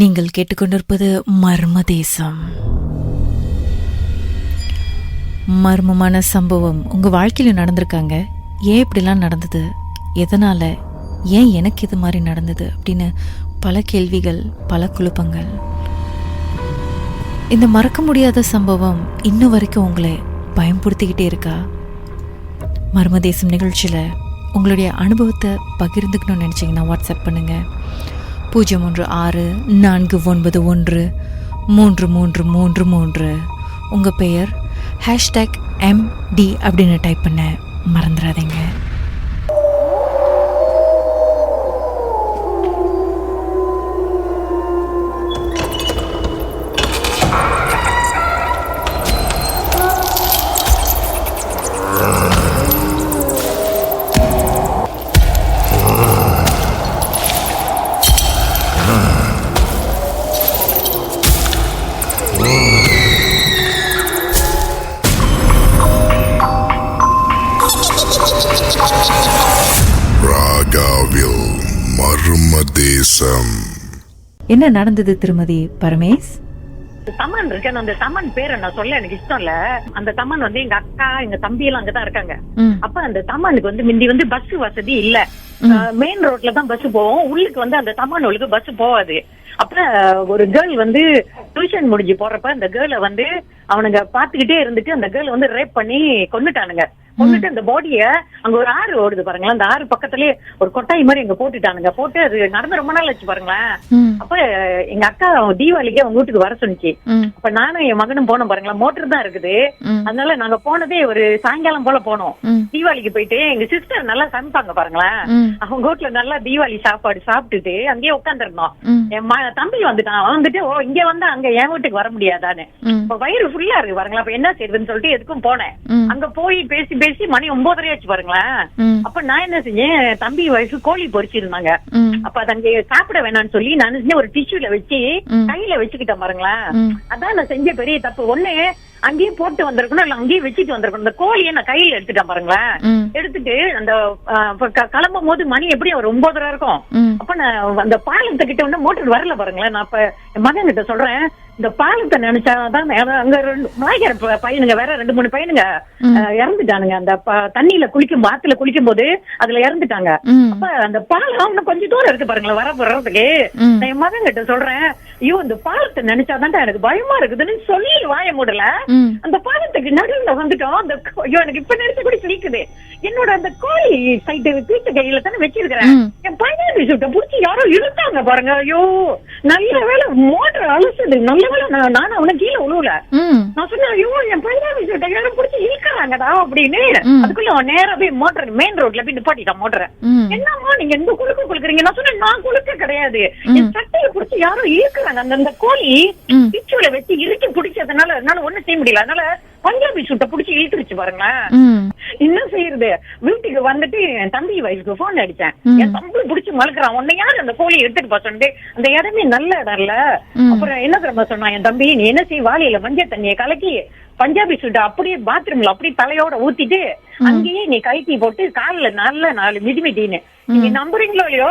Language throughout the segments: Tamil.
நீங்கள் கேட்டுக்கொண்டிருப்பது மர்ம தேசம். மர்மமான சம்பவம் உங்க வாழ்க்கையில நடந்திருக்காங்க. ஏன் இப்படிலாம் நடந்தது, எதனால, ஏன் எனக்கு இது மாதிரி நடந்தது அப்படின்னு பல கேள்விகள், பல குழப்பங்கள். இந்த மறக்க முடியாத சம்பவம் இன்னும் வரைக்கும் உங்களை பயன்படுத்திக்கிட்டே இருக்கா? மர்ம தேசம் நிகழ்ச்சியில் உங்களுடைய அனுபவத்தை பகிர்ந்துக்கணும்னு நினச்சிங்கன்னா வாட்ஸ்அப் பண்ணுங்கள். 016-491-3333. உங்கள் பெயர் #MD அப்படின்னு டைப் பண்ண மறந்துடாதீங்க. என்ன நடந்தது திருமதி பரமேஷ்? தமன் இருக்கு. அந்த தமன் பேரை நான் சொல்ல எனக்கு இஷ்டம் இல்ல. அந்த தமன் வந்து எங்க அக்கா, எங்க தம்பி எல்லாம் அங்கதான் இருக்காங்க. அப்ப அந்த தமனுக்கு வந்து முந்தி வந்து பஸ் வசதி இல்ல. மெயின் ரோட்ல தான் பஸ் போவோம். உள்ளுக்கு வந்து அந்த தமனுக்கு பஸ் போவாது. அப்ப ஒரு கேர்ள் வந்து டியூஷன் முடிஞ்சு போறப்ப அந்த கேர்ளை வந்து அவனுங்க பாத்துக்கிட்டே இருந்துட்டு அந்த கேர்ள் வந்து ரேப் பண்ணி கொன்னுட்டானுங்க. கொண்டுட்டு அந்த பாடிய அங்க ஒரு ஆறு ஓடுது பாருங்களேன், அந்த ஆறு பக்கத்துலயே ஒரு கொட்டாய் மாதிரி அங்க போட்டுட்டானுங்க. போட்டு அது நடந்து ரொம்ப நாள் வச்சு பாருங்களேன். அப்ப எங்க அக்கா தீபாவளிக்கு அவங்க வீட்டுக்கு வர சொன்னிச்சு. அப்ப நானும் என் மகனும் போனோம் பாருங்களேன். மோட்டர் தான் இருக்குது. அதனால நாங்க போனதே ஒரு சாயங்காலம் போல போனோம். தீபாவளிக்கு போயிட்டு எங்க சிஸ்டர் நல்லா சமைப்பாங்க பாருங்களேன். அவங்க வீட்டுல நல்லா தீபாவளி சாப்பாடு சாப்பிட்டுட்டு அங்கேயே உட்காந்துருந்தோம். என் தம்பி வந்துட்டான். வந்துட்டு ஓ இங்க வந்தா அங்க என் வீட்டுக்கு வர முடியாதான்னு. இப்ப வயிறு ஃபுல்லா இருக்கு பாருங்களா. அப்ப என்ன செய்யுதுன்னு சொல்லிட்டு எதுக்கும் போனேன். அங்க போய் பேசி மணி 9:30 ஆச்சு பாருங்களேன். அப்ப நான் என்ன செஞ்சேன், தம்பி வயசு கோழி பொரிச்சிருந்தாங்க. அப்ப அது அங்க சாப்பிட வேணாம்னு சொல்லி நான் செஞ்சேன், ஒரு டிஷ்யூல வச்சு கையில வச்சுக்கிட்டேன் பாருங்களேன். அதான் நான் செஞ்ச பெரிய தப்பு. ஒண்ணு அங்கேயே போட்டு வந்திருக்கணும், இல்ல அங்கேயே வச்சுட்டு வந்திருக்கணும். அந்த கோழியை நான் கையில எடுத்துட்டேன் பாருங்களேன். எடுத்துட்டு அந்த கிளம்பும் போது மணி எப்படி ஒரு 9:30 இருக்கும். அப்ப நான் அந்த பாலத்தை கிட்ட வந்து மோட்டர் வரல பாருங்களேன். நான் அப்ப என் மகன் கிட்ட சொல்றேன், இந்த பாலத்தை நினைச்சாதான் அங்க மலைக்கிற பையனுங்க வேற 2-3 பையனுங்க இறந்துட்டானுங்க. அந்த தண்ணியில ஆத்துல குளிக்கும் போது அதுல இறந்துட்டாங்க. அப்ப அந்த பாலம் இன்னும் கொஞ்சம் தூரம் இருக்கு பாருங்களேன் வர்றதுக்கு. நான் என் மகன் கிட்ட சொல்றேன், ஐயோ இந்த பாலத்தை நினைச்சாதான் எனக்கு பயமா இருக்குதுன்னு சொல்லி வாய மூடல. அந்த பாலத்துக்கு நடுவுல வந்துட்டோம். அந்த ஐயோ எனக்கு இப்ப நினைச்சு கூட சிரிக்குது. என்னோட அந்த கோழி சைட்டு வீட்டு கையில தானே வச்சிருக்கிறேன். என் பையன் விஷயத்தை புடிச்சு யாரோ இழுத்தாங்க பாருங்க. ஐயோ நல்ல வேலை மோட்டர் அலசுது. நல்ல வேலை நானும் அவனை கீழே உழுவல. நான் சொன்னேன், ஐயோ என் பையன் விஷயத்தை யாரும் புடிச்சு இழுக்கிறாங்கடா அப்படின்னு. அதுக்குள்ள அவன் நேரா போய் மோட்டர் மெயின் ரோட்ல போய் நிப்பாட்டிட்டான் மோட்டரை. என்னம்மா நீங்க எந்த குளுக்க? நான் சொன்னேன், நான் குளுக்க கிடையாது, என் சட்டையை புடிச்சு யாரும் இழுக்கிறாங்க. அந்த கோழி பிச்சுல வச்சு இறுக்கி பிடிச்சதுனால என்னால ஒண்ணும் செய்ய முடியல. அதனால பஞ்சாபி சூட்டை புடிச்சு இழுத்துருச்சு பாருங்களேன். என்ன செய்யறது? வீட்டுக்கு வந்துட்டு என் தம்பி வயசுக்கு போன் அடிச்சேன். என் தம்பி புடிச்சு மழுக்கிறான், உன்னை யாரு அந்த கோழியை எடுத்துட்டு போ சொன்னது. அந்த இடமே நல்ல இடம் இல்ல. அப்புறம் என்ன தெரியுமா சொன்னான் என் தம்பி, நீ என்ன செய்ய, வாளியில மஞ்சள் தண்ணியை கலக்கி பஞ்சாபி சூட்டை அப்படியே பாத்ரூம்ல அப்படியே தலையோட ஊத்திட்டு அங்கேயே நீ கைத்தி போட்டு காலில் நல்ல 4 மிதிமிட்டின்னு. நீங்க நம்புறீங்களோ இல்லையோ,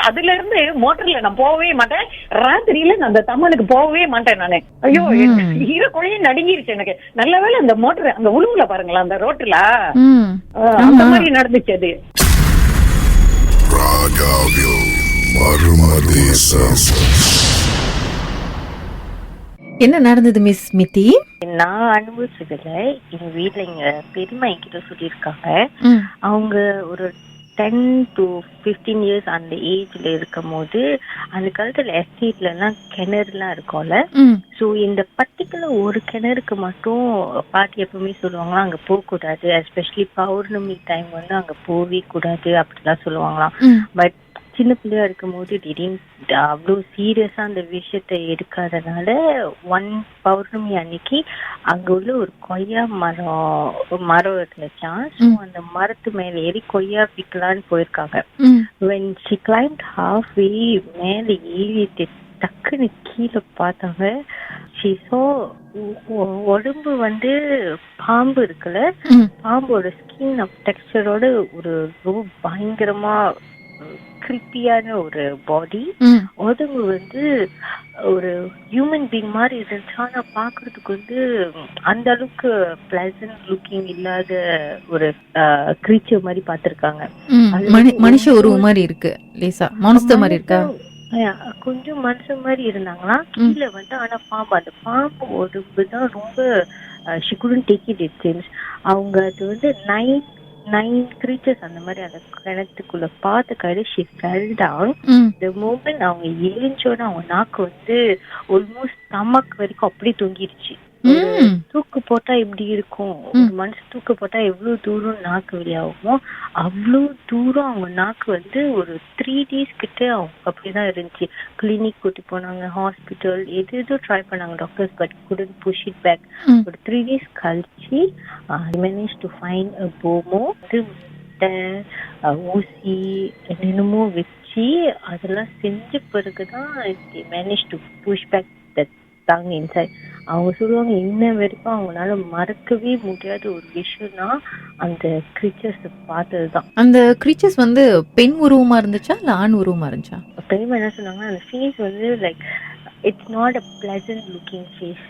அதுல இருந்து மோட்டர்ல நான் போகவே மாட்டேன். ராத்திரியில நான் அந்த தம்மனுக்கு போகவே மாட்டேன் நானு. ஐயோ ஈர கொலையே நடுங்கிருச்சு எனக்கு. நல்ல வேலை அந்த மோட்டர் அங்க உழுவுல பாருங்களா அந்த ரோட்டுல. அந்த மாதிரி நடந்துச்சு அது. என்ன நடந்தது மிஸ் மித்தி? நான் அனுபவிச்சதுல எங்க வீட்டுல எங்க பெரியம்மா என்கிட்ட சொல்லியிருக்காங்க. அவங்க ஒரு 10 to 15 இயர்ஸ் அந்த ஏஜ்ல இருக்கும் போது அந்த காலத்துல எஸ்டேட்ல எல்லாம் கிணறுலாம் இருக்கும்ல. சோ இந்த பர்டிகுலர் ஒரு கிணறுக்கு மட்டும் பாட்டி எப்பவுமே சொல்லுவாங்களாம், அங்க போக கூடாது, எஸ்பெஷலி பௌர்ணமி டைம் வந்து அங்க போவே கூடாது அப்படிலாம் சொல்லுவாங்களாம். பட் சின்ன பிள்ளையா இருக்கும் போது திடீர்னு அவ்வளோ சீரியஸா அந்த விஷயத்த எடுக்காதனால பௌர்ணமி அன்னைக்கு அங்க உள்ள ஒரு கொய்யா மரம் இருந்துச்சான். ஸோ அந்த மரத்து மேல ஏறி கொய்யா பிக்கலான்னு போயிருக்காங்க. when she climbed halfway மேல ஏறிட்டு டக்குன்னு கீழே பார்த்தாங்க. she saw உடம்பு வந்து பாம்பு இருக்குல்ல, பாம்போட ஸ்கின் டெக்ஸ்டரோட ஒரு ரொம்ப பயங்கரமா கிரிப்பியான ஒரு பாடி. உடம்பு வந்து ஒரு ஹியூமன் பீங் மாதிரி இருந்துச்சு. ஆனா பாக்குறதுக்கு வந்து அந்த அளவுக்கு பிளசன்ட் லுக்கிங் இல்லாத ஒரு கிரீச்சர் மாதிரி பாத்திருக்காங்க. மனுஷ உருவம் மாதிரி இருக்கு, லேசா மான்ஸ்டர் மாதிரி இருக்கா? கொஞ்சம் மனுஷன் மாதிரி இருந்தாங்களா. கீழே வந்து ஆனா பாம்பு, அந்த பாம்பு உடம்பு தான் ரொம்ப she couldn't take it seems. அவங்க அது வந்து நைன் creatures அந்த மாதிரி அந்த கிணத்துக்குள்ள பார்த்த கையில she fell down. the moment அவங்க எழுந்தோட அவங்க நாக்கு வந்து ஆல்மோஸ்ட் ஸ்டமக் வரைக்கும் அப்படியே தொங்கிருச்சு. தூக்கு போட்டா எப்படி இருக்கும், ஒரு மனுஷன் தூக்கு போட்டா எவ்வளவு தூரம் நாக்கு வெளியாகுமோ அவ்வளவு தூரம் அவங்க நாக்கு வந்து ஒரு 3 days கிட்ட அவங்க அப்படிதான் இருந்துச்சு. கிளினிக் கூட்டி போனாங்க, ஹாஸ்பிட்டல் எதோ ட்ரை பண்ணாங்க doctors, but couldn't push it back. ஒரு 3 days கழிச்சு managed to find a bomo. ஊசி என்னென்னமோ வச்சு அதெல்லாம் செஞ்ச பிறகுதான் managed to push back that tongue inside. அவங்க சொல்லுவாங்க இன்ன வரைக்கும் அவங்களால மறக்கவே முடியாத ஒரு விஷயம்னா அந்த கிரீச்சர்ஸ் பார்த்ததுதான். அந்த கிரீச்சர்ஸ் வந்து பெண் உருவமா இருந்துச்சா இல்ல ஆண் உருவமா இருந்துச்சா? பெண்மை என்ன சொன்னாங்கன்னா அந்த ஃபேஸ் வந்து like it's not a pleasant looking face.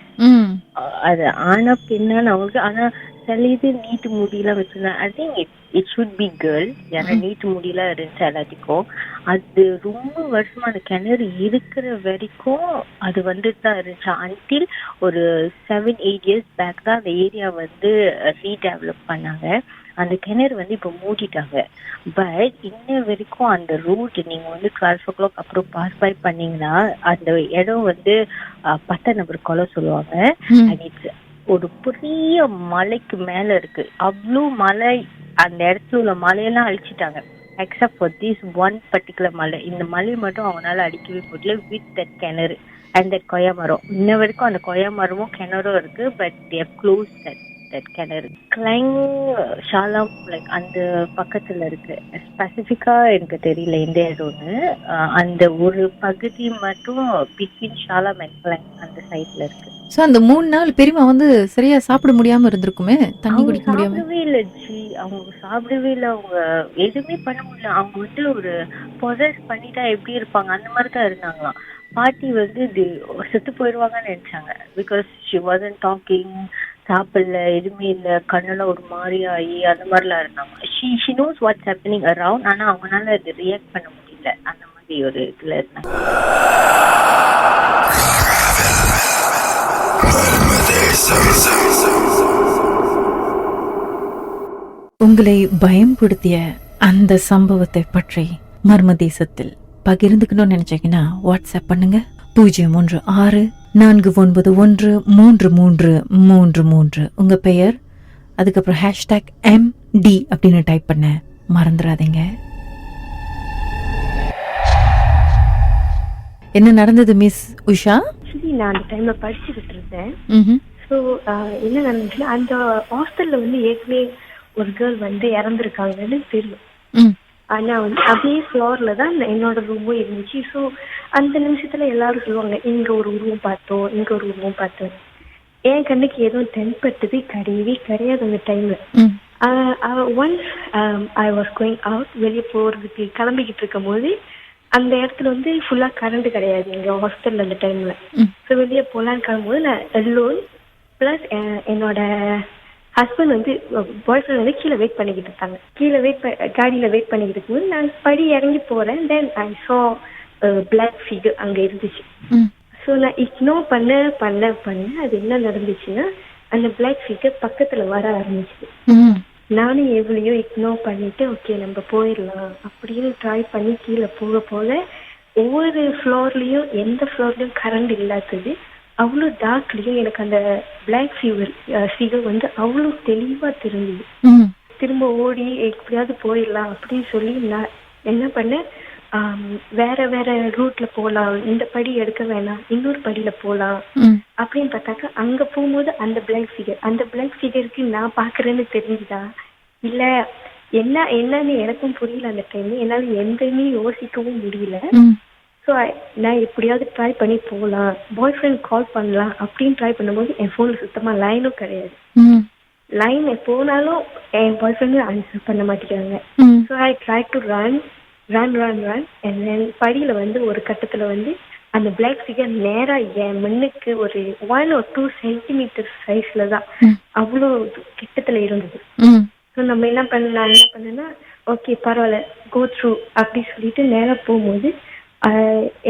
அது ஆனா பெண்ணான்னு அவங்களுக்கு. ஆனா சில இது நீட்டு முடியெல்லாம் வச்சிருந்தாங்க. I think it should be girl. ஏன்னா நீட்டு முடியெல்லாம் இருந்துச்சு எல்லாத்துக்கும். அது ரொம்ப வருஷமா அந்த கிணறு இருக்கிற வரைக்கும் அது வந்துட்டு தான் இருந்துச்சு. அன்டில் ஒரு 7-8 years பேக் தான் அந்த ஏரியா வந்து ரீடெவலப் பண்ணாங்க. அந்த கிணறு வந்து இப்போ மூடிட்டாங்க. பட் இன்ன வரைக்கும் அந்த ரூட் நீங்க வந்து 12 o'clock அப்புறம் பாஸ் பை பண்ணீங்கன்னா அந்த இடம் வந்து 10 நம்பர் கொலை சொல்லுவாங்க. அண்ட் இட்ஸ் ஒரு பெரிய மலைக்கு மேல இருக்கு. அவ்வளோ மலை, அந்த இடத்துல உள்ள மலையெல்லாம் அழிச்சிட்டாங்க except for this one particular மலை. இந்த மலை மட்டும் அவங்களால அடிக்கவே முடியல வித் தட் கிணறு அண்ட் தட் கொய்யா மரம். இன்ன வரைக்கும் அந்த கொய்யா மரமும் கிணறும் இருக்கு. But they have closed that கிணறு. கிளைங் ஷாலாம் லைக் அந்த பக்கத்துல இருக்கு. ஸ்பெசிஃபிக்கா எனக்கு தெரியல எந்த இடம்னு. அந்த ஒரு பகுதி மட்டும் பிட்வீன் ஷாலாம் அண்ட் கிளைங் அந்த சைட்ல இருக்கு. சோ அந்த 3 நாள் பெரியமா வந்து சரியா சாப்பிட முடியாம இருந்திருக்குமே, தண்ணி குடிக்க முடியாம. சாப்பிடவே இல்லை ஜி, அவங்க சாப்பிடவே இல்லை, அவங்க எதுவுமே பண்ண முடியல. அவங்க வந்து ஒரு பொசஸ் பண்ணிட்டா எப்படி இருப்பாங்க அந்த மாதிரி தான் இருந்தாங்களாம். பாட்டி வந்து செத்து போயிடுவாங்கன்னு நினைச்சாங்க. பிகாஸ் ஷி வாசன்ட் டாக்கிங், சாப்பிடல, எதுவுமே இல்லை, கண்ணெல்லாம் ஒரு மாதிரி ஆகி அந்த மாதிரிலாம் இருந்தாங்க. She knows what's happening around. ஆனா அவங்களால அது ரியாக்ட் பண்ண முடியல. அந்த மாதிரி ஒரு இதுல இருந்தாங்க. உங்களை பயம்படுத்திய அந்த சம்பவத்தை பற்றி மர்ம தேசத்தில் பகிர்ந்துக்கணும்னு நினைச்சீங்கன்னா வாட்ஸ்அப் பண்ணுங்க 016-491-3333. உங்க பெயர், அதுக்கப்புறம் #MD அப்படின்னு டைப் பண்ண மறந்துடாதீங்க. என்ன நடந்தது மிஸ் உஷா? நான் அந்த டைம்ல படிச்சுக்கிட்டு இருந்தேன். ஸோ என்ன நடந்துச்சுன்னா அந்த ஹாஸ்டல்ல வந்து ஏற்கனவே ஒரு கேர்ள் வந்து இறந்துருக்காங்கன்னு தெரியும். ஆனா வந்து அதே ஃப்ளோர்ல தான் என்னோட ரூமும் இருந்துச்சு. ஸோ அந்த நிமிஷத்துல எல்லாரும் சொல்லுவாங்க இங்க ஒரு உருவம் பார்த்தோம், இங்க ஒரு உருவம் பார்த்தோம். என் கண்ணுக்கு எதுவும் தென்பட்டது கிடையாது அந்த டைம்ல. Once I was going out, வெளியே போறதுக்கு கிளம்பிக்கிட்டு இருக்கும் போது அந்த இடத்துல வந்து ஃபுல்லா கரண்ட் கிடையாது எங்க ஹாஸ்டல்ல அந்த டைம்ல. ஸோ வெளியே போலான்னு கிளம்பும்போது நான் எல்லோன் பிளஸ் என்னோட ஹஸ்பண்ட் வந்து பாய் ஃப்ரெண்ட் வந்து கீழே வெயிட் பண்ணிக்கிட்டு இருக்காங்க. கீழே காடியில வெயிட் பண்ணிக்கிட்டு இருக்கும்போது நான் படி இறங்கி போறேன். தென் ஐ சா பிளாக் ஃபிகர் அங்க இருந்துச்சு. ஸோ நான் இக்னோர் பண்ண அது என்ன நடந்துச்சுன்னா அந்த பிளாக் ஃபிகர் பக்கத்துல வர ஆரம்பிச்சு. நானும் எவ்வளையோ இக்னோர் பண்ணிட்டு ஓகே நம்ம போயிடலாம் அப்படின்னு ட்ரை பண்ணி கீழே போக ஒவ்வொரு ஃப்ளோர்லயும் எந்த ஃப்ளோர்லயும் கரண்ட் இல்லாதது, அவ்வளோ டார்க்லயும் எனக்கு அந்த பிளாக் ஃபிகர் வந்து அவ்வளோ தெளிவா தெரிஞ்சுது. திரும்ப ஓடி எப்படியாவது போயிடலாம் அப்படின்னு சொல்லி நான் என்ன பண்ணேன், வேற ரூட்ல போலாம், இந்த படி எடுக்க வேணாம், இன்னொரு படியில போலாம் அப்படின்னு பார்த்தாக்க அங்க போகும்போது அந்த பிளாக் ஃபிகருக்கு நான் பாக்குறேன்னு தெரிஞ்சுதா இல்ல என்னன்னு எனக்கும் புரியல. அந்த டைம் என்னால எந்தமே யோசிக்கவும் முடியல. ஸோ நான் எப்படியாவது ட்ரை பண்ணி போகலாம், பாய் ஃப்ரெண்ட் கால் பண்ணலாம் அப்படின்னு ட்ரை பண்ணும்போது என் ஃபோன்ல சுத்தமா லைனும் கிடையாது. லைன் போனாலும் என் பாய் ஃப்ரெண்டு ஆன்சர் பண்ண மாட்டேங்கிறாங்க. So I try to run run run run and then படியில வந்து ஒரு கட்டத்துல வந்து அந்த பிளாக் ஃபிகர் நேரா என் மண்ணுக்கு ஒரு 1 or 2 சென்டிமீட்டர் சைஸ்ல தான் அவ்வளோ கிட்டத்துல இருந்தது. ஸோ நான் என்ன பண்ணேன்னா ஓகே பரவாயில்ல கோ த்ரூ அப்படி சொல்லிட்டு நேரா போகும்போது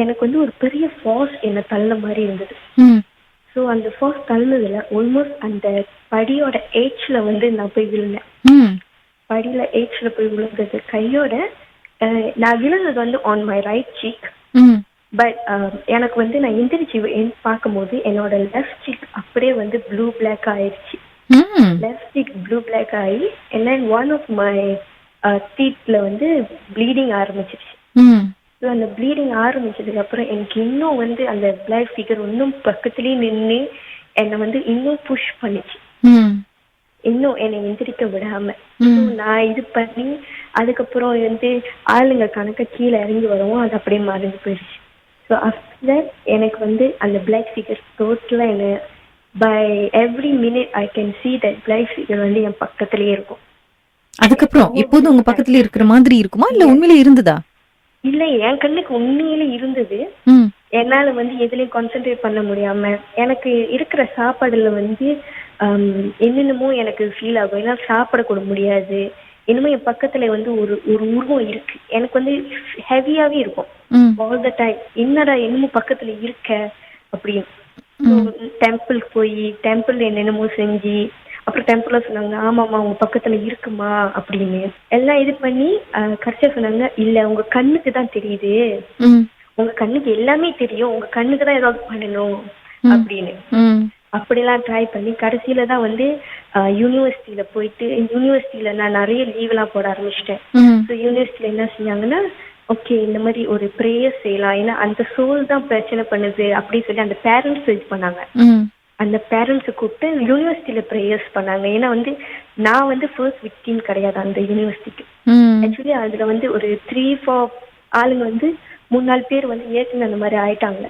எனக்கு வந்து ஒரு பெரிய ஃபால்ஸ் என்னை தள்ள மாதிரி இருந்தது. ஸோ அந்த ஃபால்ஸ் தள்ளதுல ஆல்மோஸ்ட் அந்த படியோட ஏஜ்ல வந்து நான் போய் விழுந்தேன். படியில ஏஜ்ல போய் விழுந்தது கையோட நான் விழுந்தது வந்து on my right cheek. But எனக்கு வந்து நான் எந்திரிச்சு பார்க்கும்போது என்னோட லெஃப்ட் சீக் அப்படியே வந்து ப்ளூ பிளாக் ஆயிடுச்சு. லெஃப்ட் சீக் ப்ளூ பிளாக் ஆகி and then one of my teethல வந்து ப்ளீடிங் ஆரம்பிச்சிருச்சு. ஸோ அந்த ப்ளீடிங் ஆரம்பிச்சதுக்கு அப்புறம் எனக்கு இன்னும் வந்து அந்த பிளாக் ஃபிகர் இன்னும் பக்கத்துலயே நின்று என்னை வந்து இன்னும் புஷ் பண்ணிச்சு, இன்னும் என்னை எந்திரிக்க விடாம. நான் இது பண்ணி அதுக்கப்புறம் வந்து ஆளுங்க கணக்க கீழே இறங்கி வரவும் அது அப்படியே மறைஞ்சு போயிடுச்சு. ஸோ ஆஃப்டர் எனக்கு வந்து அந்த பிளாக் ஃபிகர் டோட்டலா என்ன by every minute I can see that black figure வந்து என் பக்கத்துலயே இருக்கும். அதுக்கப்புறம் எப்போதும் உங்க பக்கத்துல இருக்கிற மாதிரி இருக்குமா இல்ல உண்மையிலே இருந்ததா? இல்ல என் கண்ணுக்கு உண்மையிலே இருந்தது. என்னால வந்து எதுலயும் கான்சென்ட்ரேட் பண்ண முடியாம எனக்கு இருக்கிற சாப்பாடுல வந்து என்னென்னமோ எனக்கு ஃபீல் ஆகும். ஏன்னா சாப்பிட கூட முடியாது. இனிமே என் பக்கத்துல வந்து ஒரு உருவம் இருக்கு, எனக்கு வந்து ஹெவியாவே இருக்கும் ஆல் த டைம். என்னடா என்னமோ பக்கத்துல இருக்க அப்படின்னு. டெம்பிள் போய் டெம்பிள் என்னென்னமோ செஞ்சு அப்புறம் டெம்பிள்ல சொன்னாங்க ஆமாமா உங்க பக்கத்துல இருக்குமா அப்படின்னு எல்லாம் இது பண்ணி கரெக்டா சொன்னாங்க. இல்ல உங்க கண்ணுக்கு தான் தெரியுது, உங்க கண்ணுக்கு எல்லாமே தெரியும், உங்க கண்ணுக்கு தான் ஏதாவது பண்ணணும் அப்படின்னு. அப்படிலாம் ட்ரை பண்ணி கடைசியில தான் வந்து யூனிவர்சிட்டியில போயிட்டு யூனிவர்சிட்டியில நான் நிறைய லீவ் எல்லாம் போட ஆரம்பிச்சிட்டேன். ஸோ யூனிவர்சிட்டியில என்ன செஞ்சாங்கன்னா ஓகே இந்த மாதிரி ஒரு ப்ரேயர் செய்யலாம், ஏன்னா அந்த சோல் தான் பிரச்சனை பண்ணுது அப்படின்னு சொல்லி அந்த பேரண்ட்ஸ் இது பண்ணாங்க. அந்த பேரண்ட்ஸை கூப்பிட்டு யூனிவர்சிட்டியில ப்ரேயர்ஸ் பண்ணாங்க. ஏன்னா வந்து நான் வந்து ஃபர்ஸ்ட் விக்டிம் கிடையாது அந்த யூனிவர்சிட்டிக்கு. ஆக்சுவலி அதுல வந்து ஒரு 3-4 ஆளுங்க வந்து 3-4 பேர் வந்து ஏற்கனவே அந்த மாதிரி ஆயிட்டாங்க.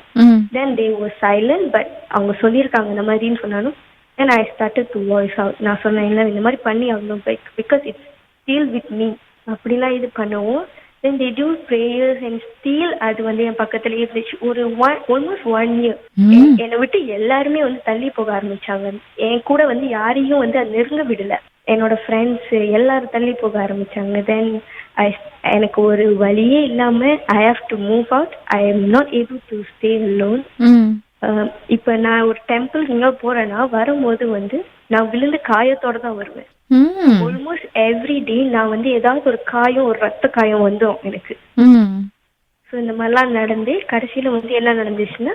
தென் தே வர் சைலண்ட். பட் அவங்க சொல்லியிருக்காங்க இந்த மாதிரின்னு சொன்னாலும் then I started to voice out. நான் சொன்னேன் இல்லை இந்த மாதிரி பண்ணி ஆகணும் because it's still with me அப்படிலாம் இது பண்ணுவோம். Then they do prayers and still அது வந்து என் பக்கத்துலயே இருந்துச்சு. ஒரு ஆல்மோஸ்ட் 1 year என்னை விட்டு எல்லாருமே வந்து தள்ளி போக ஆரம்பிச்சாங்க. என் கூட வந்து யாரையும் வந்து அது நெருங்க விடல. என்னோட ஃப்ரெண்ட்ஸ் எல்லாரும் தள்ளி போக ஆரம்பிச்சாங்க. தென் எனக்கு ஒரு வழியே இல்லாம I have to move out. I am not able to stay alone. இப்ப நான் ஒரு டெம்பிள் இங்க போறேன்னா வரும்போது வந்து நான் விழுந்து காயத்தோட தான் வருவேன். ஆல்மோஸ்ட் எவ்ரி டே நான் வந்து ஏதாவது ஒரு காயம் ஒரு ரத்த காயம் வந்துடும் எனக்கு. ஸோ இந்த மாதிரிலாம் நடந்து கடைசியில வந்து என்ன நடந்துச்சுன்னா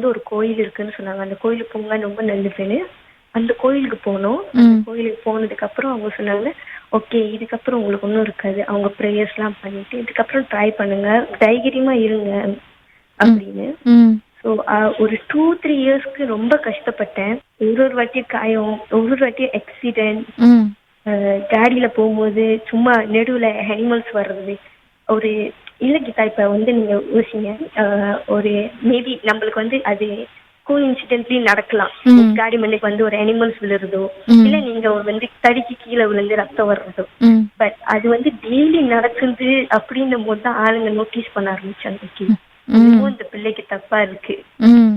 ஒரு கோயில் இருக்குன்னு சொன்னாங்க. அந்த கோயிலுக்கு போங்க ரொம்ப நல்லதுன்னு அந்த கோயிலுக்கு போனோம். அந்த கோயிலுக்கு போனதுக்கு அப்புறம் அவங்க சொன்னாங்க ஓகே இதுக்கப்புறம் உங்களுக்கு ஒன்றும் இருக்காது. அவங்க ப்ரேயர்ஸ் எல்லாம் பண்ணிட்டு இதுக்கப்புறம் ட்ரை பண்ணுங்க, தைரியமா இருங்க அப்படின்னு. ஸோ ஒரு 2-3 இயர்ஸ்க்கு ரொம்ப கஷ்டப்பட்டேன். ஒரு வாட்டி காயம், ஒரு வாட்டி ஆக்சிடென்ட், காடியில போகும்போது சும்மா நெடுவுல அனிமல்ஸ் வர்றது. ஒரு இல்லை கீதா இப்ப வந்து நீங்க யோசிங்க, ஒரு மேபி நம்மளுக்கு வந்து அது கோஇன்சிடென்ட்லி நடக்கலாம். காடி மண்ணுக்கு வந்து ஒரு அனிமல்ஸ் விழுறதோ இல்ல நீங்க வந்து தடிக்கு கீழே விழுந்து ரத்தம் வர்றதோ. பட் அது வந்து டெய்லி நடக்குது அப்படின்னும் போது தான் ஆளுங்க நோட்டீஸ் பண்ண ஆரம்பிச்சாங்க இந்த பிள்ளைக்கு தப்பா இருக்கு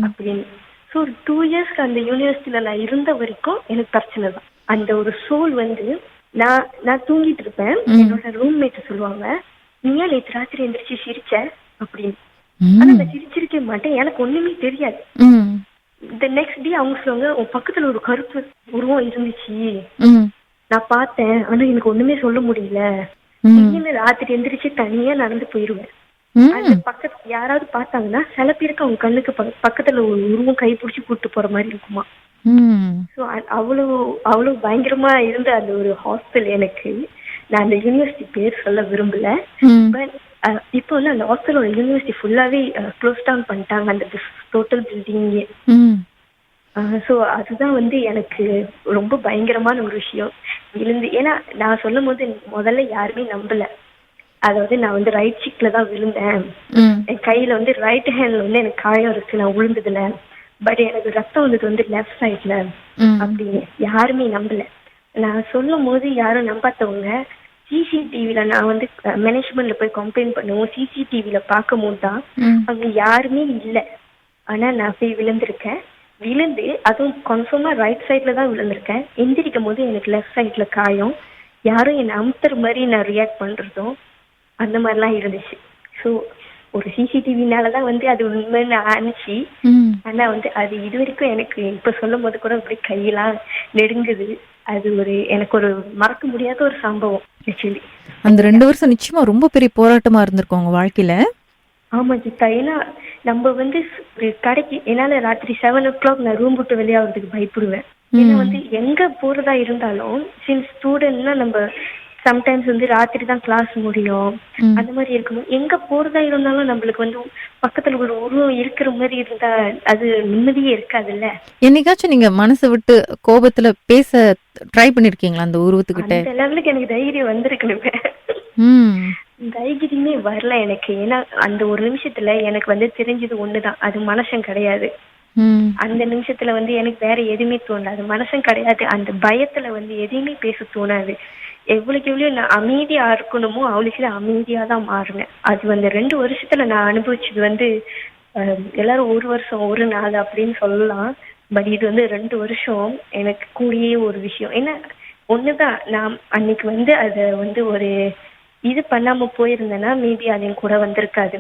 அப்படின்னு. ஸோ ஒரு 2 இயர்ஸ்க்கு அந்த யூனிவர்சிட்டியில நான் இருந்த வரைக்கும் எனக்கு பிரச்சனை தான். அந்த ஒரு சோல் வந்து நான் தூங்கிட்டு இருப்பேன். என்னோட ரூம்மேட் சொல்லுவாங்க நீ ஏன் நேற்று ராத்திரி எந்திரிச்சு சிரிச்ச அப்படின்னு. ஆனா நான் சிரிச்சிருக்க மாட்டேன், எனக்கு ஒண்ணுமே தெரியாது. இந்த நெக்ஸ்ட் டே அவங்க சொல்லுவாங்க உன் பக்கத்துல ஒரு கருப்பு உருவம் இருந்துச்சு நான் பார்த்தேன், ஆனா எனக்கு ஒண்ணுமே சொல்ல முடியல. ராத்திரி எந்திரிச்சு தனியா நடந்து போயிருவேன். அந்த பக்கத்து யாராவது பார்த்தாங்கன்னா சில பேருக்கு அவங்க கண்ணுக்கு பக்கத்துல ஒரு உருவம் கை பிடிச்சி கூட்டு போற மாதிரி இருக்குமா. ஸோ அவ்வளவு பயங்கரமா இருந்த அந்த ஒரு ஹாஸ்டல் எனக்கு. நான் அந்த யூனிவர்சிட்டி பேர் சொல்ல விரும்பல. பட் இப்போ வந்து அந்த ஹாஸ்டலோட யூனிவர்சிட்டி ஃபுல்லாவே க்ளோஸ் டவுன் பண்ணிட்டாங்க, அந்த டோட்டல் பில்டிங்கே. ஸோ அதுதான் வந்து எனக்கு ரொம்ப பயங்கரமான ஒரு விஷயம் விழுந்து. ஏன்னா நான் சொல்லும் போது முதல்ல யாருமே நம்பல. அதாவது நான் வந்து ரைட் சீக்ல தான் விழுந்தேன். என் கையில வந்து ரைட் ஹேண்ட்ல வந்து எனக்கு காயம் இருக்கு நான் விழுந்ததுல. பட் எனக்கு ரத்தம் வந்தது வந்து லெஃப்ட் சைட்ல அப்படின்னு யாருமே நம்பல. நான் சொல்லும் போது யாரும் நம்பாதவங்க சிசிடிவில நான் வந்து மேனேஜ்மெண்ட்ல போய் கம்ப்ளைண்ட் பண்ணுவோம். சிசிடிவில பார்க்கும்போது தான் அங்க யாருமே இல்லை. ஆனா நான் போய் விழுந்திருக்கேன். விழுந்து அதுவும் கன்ஃபார்மா ரைட் சைட்ல தான் விழுந்திருக்கேன். எந்திரிக்கும் போது எனக்கு லெஃப்ட் சைட்ல காயம். யாரும் என்னை அமுத்துற மாதிரி நான் ரியாக்ட் பண்றதும் அந்த மாதிரிலாம் இருந்துச்சு. ஸோ ஒரு சிசிடிவினாலதான் வந்து அது உண்மைன்னு ஆனிச்சு. ஆனா வந்து அது இது வரைக்கும் எனக்கு இப்ப சொல்லும் போது கூட அப்படி கையெல்லாம் நெடுங்குது. அது எனக்கு ஒரு மறக்க முடியாத ஒரு சம்பவம் ஆக்சுவலி. அந்த 2 வருஷம் நிச்சயமா ரொம்ப பெரிய போராட்டமா இருந்திருக்கும் உங்க வாழ்க்கையில. ஆமா ஜித்தா. ஏன்னா நம்ம வந்து ஒரு கடைக்கு என்னால ராத்திரி 7 o'clock நான் ரூம் விட்டு வெளியாகிறதுக்கு பயப்படுவேன். ஏன்னா வந்து எங்க போறதா இருந்தாலும் சின்ஸ் ஸ்டூடெண்ட்னா நம்ம சம்டைம்ஸ் வந்து ராத்திரி தான் கிளாஸ் முடியும். அந்த மாதிரி இருக்கும்போது எங்க போறதா இருந்தாலும் நம்மளுக்கு வந்து பக்கத்துல ஒரு உருவம் இருக்கிற மாதிரி இருந்தா அது நிம்மதியே இருக்காதுல்ல. என்னைக்காச்சும் நீங்க மனசை விட்டு கோபத்துல பேச ட்ரை பண்ணிருக்கீங்களா அந்த உருவத்துக்கிட்ட? அந்த லெவலுக்கு எனக்கு தைரியம் வந்திருக்கணுமே. தைரியமே வரல எனக்கு. ஏன்னா அந்த ஒரு நிமிஷத்துல எனக்கு வந்து தெரிஞ்சது ஒண்ணுதான், அது மனுஷன் கிடையாது. அந்த நிமிஷத்துல வந்து எனக்கு வேற எதுவுமே தோணாது. அது மனுஷன் கிடையாது. அந்த பயத்துல வந்து எதையுமே பேச தோணாது. எவ்வளவுக்கு எவ்வளவு நான் அமைதியா இருக்கணுமோ அவளுக்கு அமைதியா தான் மாறுவேன். அது வந்து 2 வருஷத்துல நான் அனுபவிச்சது வந்து எல்லாரும் 1 வருஷம் 1 நாள் அப்படின்னு சொல்லலாம். பட் இது வந்து 2 வருஷம் எனக்கு கூடியே ஒரு விஷயம். ஏன்னா ஒண்ணுதான், நான் அன்னைக்கு வந்து அதை வந்து ஒரு இது பண்ணாம போயிருந்தேன்னா மேபி அது என் கூட வந்திருக்காது.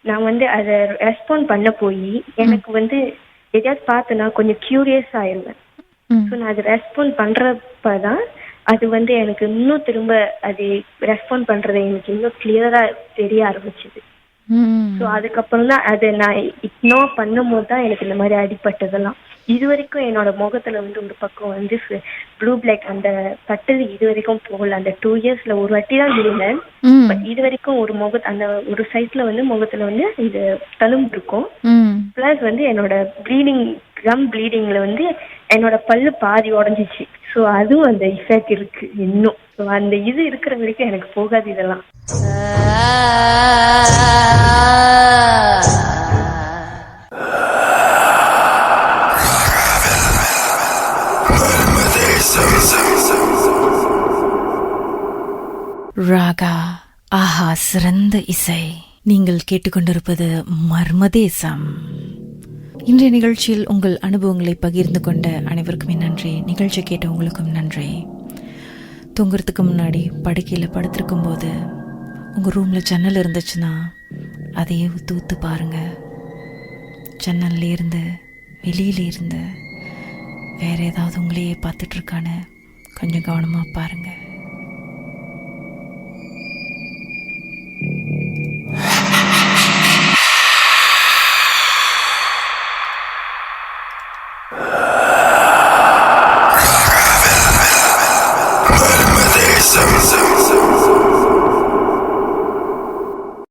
நான் வந்து அதை ரெஸ்பாண்ட் பண்ண போய் எனக்கு வந்து எதையாவது பார்த்தேன்னா கொஞ்சம் கியூரியஸ் ஆயிருந்தேன். ஸோ நான் அதை ரெஸ்பாண்ட் பண்றப்பதான் அது வந்து எனக்கு இன்னும் திரும்ப அது ரெஸ்பாண்ட் பண்றது எனக்கு இன்னும் கிளியரா தெரிய ஆரம்பிச்சுது. ஸோ அதுக்கப்புறம் தான் அதை நான் இக்னோர் பண்ணும் போது தான் எனக்கு இந்த மாதிரி அடிப்பட்டதெல்லாம். இது வரைக்கும் என்னோட முகத்துல வந்து ஒரு பக்கம் வந்து ப்ளூ பிளாக் அந்த பட்டது இது வரைக்கும் போகல. அந்த 2 yearsல ஒரு வாட்டி தான் விழுந்தேன். பட் இது வரைக்கும் ஒரு அந்த ஒரு சைட்ல வந்து முகத்துல வந்து இந்த தழும்பு இருக்கும். பிளஸ் வந்து என்னோட கம் ப்ளீடிங்ல வந்து என்னோட பல்லு பாதி உடஞ்சிச்சு. ஸோ அதுவும் அந்த இஃபெக்ட் இருக்கு இன்னும். ஸோ அந்த இது இருக்கிற வரைக்கும் எனக்கு போகாது இதெல்லாம். ராகா ஆஹா சிறந்த இசை. நீங்கள் கேட்டுக்கொண்டிருப்பது மர்மதேசம். இன்றைய நிகழ்ச்சியில் உங்கள் அனுபவங்களை பகிர்ந்து கொண்ட அனைவருக்குமே நன்றி. நிகழ்ச்சி கேட்ட உங்களுக்கும் நன்றி. தூங்குறதுக்கு முன்னாடி படுக்கையில் படுத்திருக்கும் போது உங்கள் ரூமில் ஜன்னல் இருந்துச்சுன்னா அதையே ஊத்து பாருங்க. ஜன்னல்ல இருந்து வெளியில இருந்து வேற ஏதாவது உங்களையே பார்த்துட்டு இருக்கான்னு கொஞ்சம் கவனமா பாருங்க.